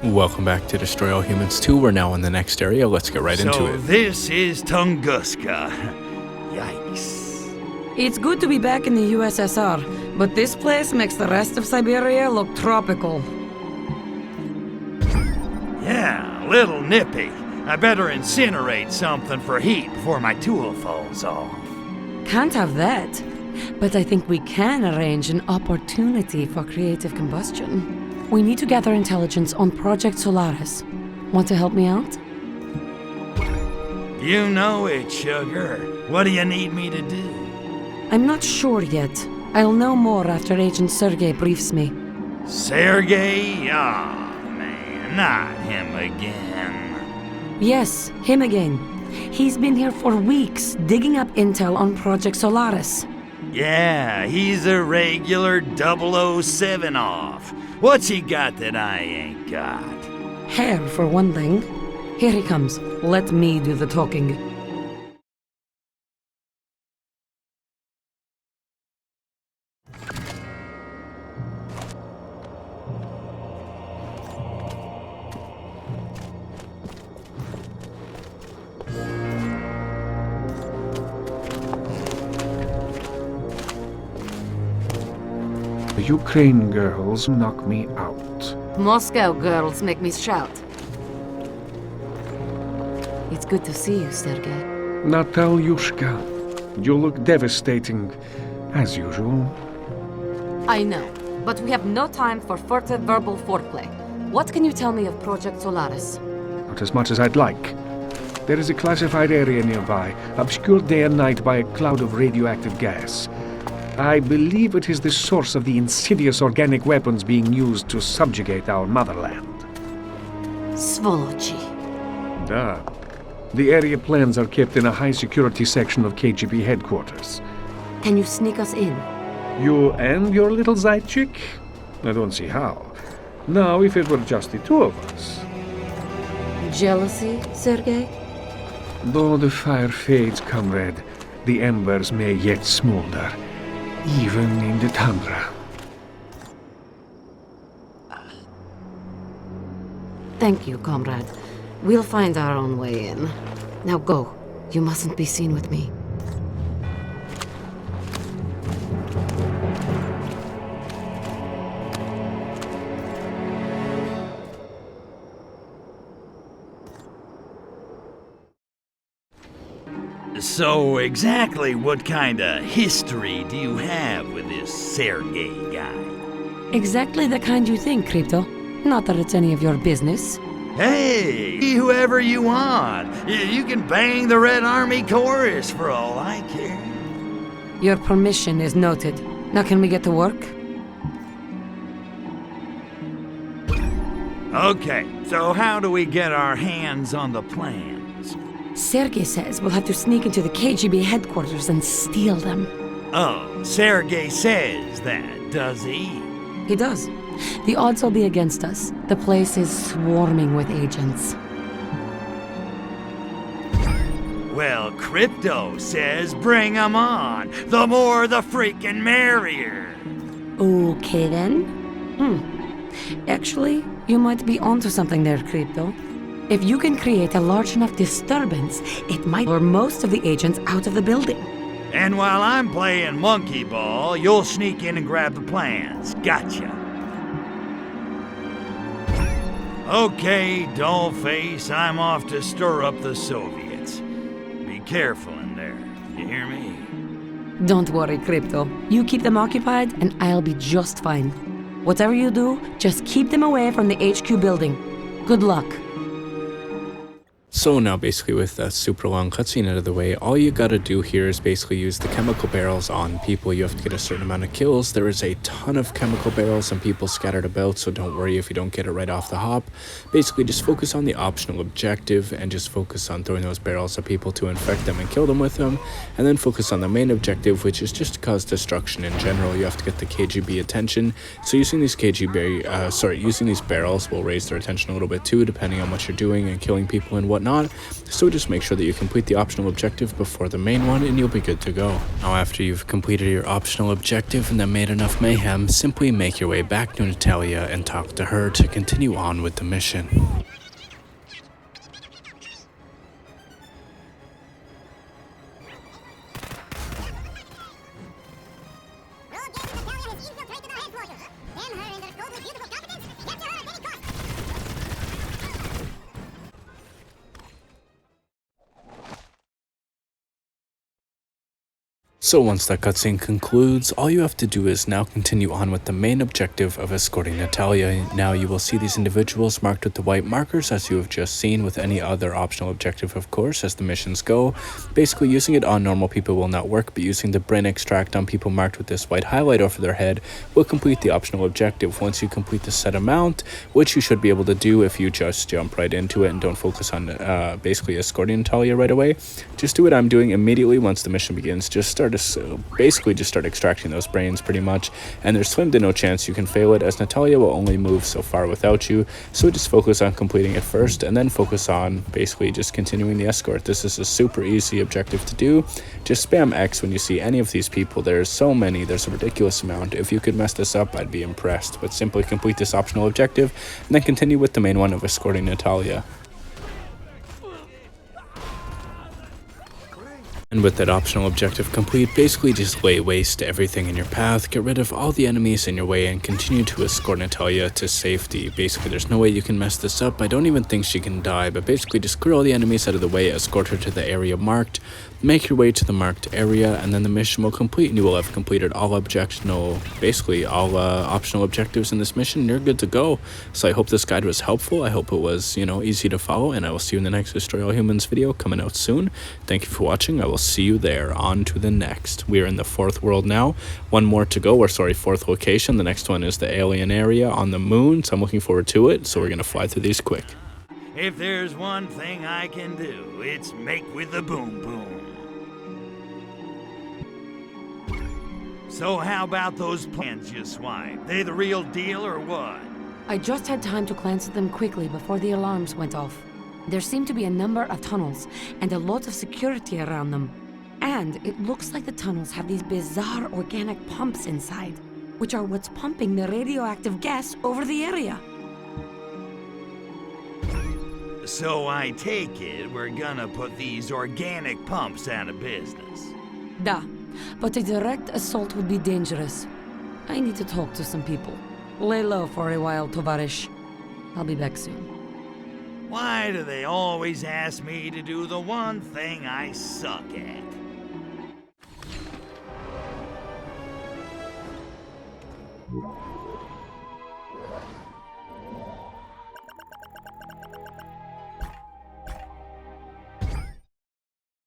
Welcome back to Destroy All Humans 2. We're now in the next area. Let's get right into it. This is Tunguska. Yikes. It's good to be back in the USSR, but this place makes the rest of Siberia look tropical. Yeah, a little nippy. I better incinerate something for heat before my tool falls off. Can't have that. But I think we can arrange an opportunity for creative combustion. We need to gather intelligence on Project Solaris. Want to help me out? You know it, sugar. What do you need me to do? I'm not sure yet. I'll know more after Agent Sergei briefs me. Sergei? Aw, man, not him again. Yes, him again. He's been here for weeks, digging up intel on Project Solaris. Yeah, he's a regular 007 off. What's he got that I ain't got? Hair, for one thing. Here he comes. Let me do the talking. The Ukraine girls knock me out. Moscow girls make me shout. It's good to see you, Sergei. Natalyushka, you look devastating, as usual. I know, but we have no time for furtive verbal foreplay. What can you tell me of Project Solaris? Not as much as I'd like. There is a classified area nearby, obscured day and night by a cloud of radioactive gas. I believe it is the source of the insidious organic weapons being used to subjugate our motherland. Svolochi. Da. The area plans are kept in a high-security section of KGB headquarters. Can you sneak us in? You and your little Zaychik? I don't see how. Now, if it were just the two of us. Jealousy, Sergei? Though the fire fades, comrade, the embers may yet smolder. Even in the tundra. Thank you, comrade. We'll find our own way in. Now go. You mustn't be seen with me. So exactly what kind of history do you have with this Sergei guy? Exactly the kind you think, Crypto. Not that it's any of your business. Hey, whoever you want. You can bang the Red Army chorus for all I care. Your permission is noted. Now can we get to work? Okay, so how do we get our hands on the plans? Sergei says we'll have to sneak into the KGB headquarters and steal them. Oh, Sergei says that, does he? He does. The odds will be against us. The place is swarming with agents. Well, Crypto says bring 'em on. The more the freaking merrier. Okay then. Actually, you might be onto something there, Crypto. If you can create a large enough disturbance, it might lure most of the agents out of the building. And while I'm playing monkey ball, you'll sneak in and grab the plans. Gotcha. Okay, dollface, I'm off to stir up the Soviets. Be careful in there, you hear me? Don't worry, Crypto. You keep them occupied and I'll be just fine. Whatever you do, just keep them away from the HQ building. Good luck. So now basically with that super long cutscene out of the way, all you gotta do here is basically use the chemical barrels on people. You have to get a certain amount of kills. There is a ton of chemical barrels and people scattered about, so don't worry if you don't get it right off the hop. Basically just focus on the optional objective and just focus on throwing those barrels at people to infect them and kill them with them, and then focus on the main objective, which is just to cause destruction in general. You have to get the KGB attention, so using these using these barrels will raise their attention a little bit too, depending on what you're doing and killing people and whatnot. not, so just make sure that you complete the optional objective before the main one and you'll be good to go. Now after you've completed your optional objective and then made enough mayhem, simply make your way back to Natalia and talk to her to continue on with the mission. So once that cutscene concludes, all you have to do is now continue on with the main objective of escorting Natalia. Now you will see these individuals marked with the white markers as you have just seen with any other optional objective, of course, as the missions go. Basically using it on normal people will not work, but using the brain extract on people marked with this white highlight over their head will complete the optional objective. Once you complete the set amount, which you should be able to do if you just jump right into it and don't focus on basically escorting Natalia right away, just do what I'm doing immediately once the mission begins. Just start extracting those brains pretty much, and there's slim to no chance you can fail it, as Natalia will only move so far without you, so just focus on completing it first and then focus on basically just continuing the escort. This is a super easy objective to do. Just spam X when you see any of these people. There's so many, there's a ridiculous amount. If you could mess this up, I'd be impressed, but simply complete this optional objective and then continue with the main one of escorting Natalia. And with that optional objective complete, basically just lay waste to everything in your path, get rid of all the enemies in your way, and continue to escort Natalia to safety. Basically, there's no way you can mess this up. I don't even think she can die, but basically just clear all the enemies out of the way, escort her to the area marked, make your way to the marked area, and then the mission will complete, and you will have completed all optional objectives in this mission, and you're good to go. So I hope this guide was helpful. I hope it was, easy to follow, and I will see you in the next Destroy All Humans video coming out soon. Thank you for watching. I will see you there. On to the next. We are in the 4th world now. One more to go, or sorry, 4th location. The next one is the alien area on the moon, so I'm looking forward to it. So we're going to fly through these quick. If there's one thing I can do, it's make with the boom boom. So how about those plans you swiped? They the real deal or what? I just had time to glance at them quickly before the alarms went off. There seem to be a number of tunnels and a lot of security around them. And it looks like the tunnels have these bizarre organic pumps inside, which are what's pumping the radioactive gas over the area. So I take it we're gonna put these organic pumps out of business. Da, but a direct assault would be dangerous. I need to talk to some people. Lay low for a while, Tovarish. I'll be back soon. Why do they always ask me to do the one thing I suck at?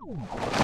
Oh.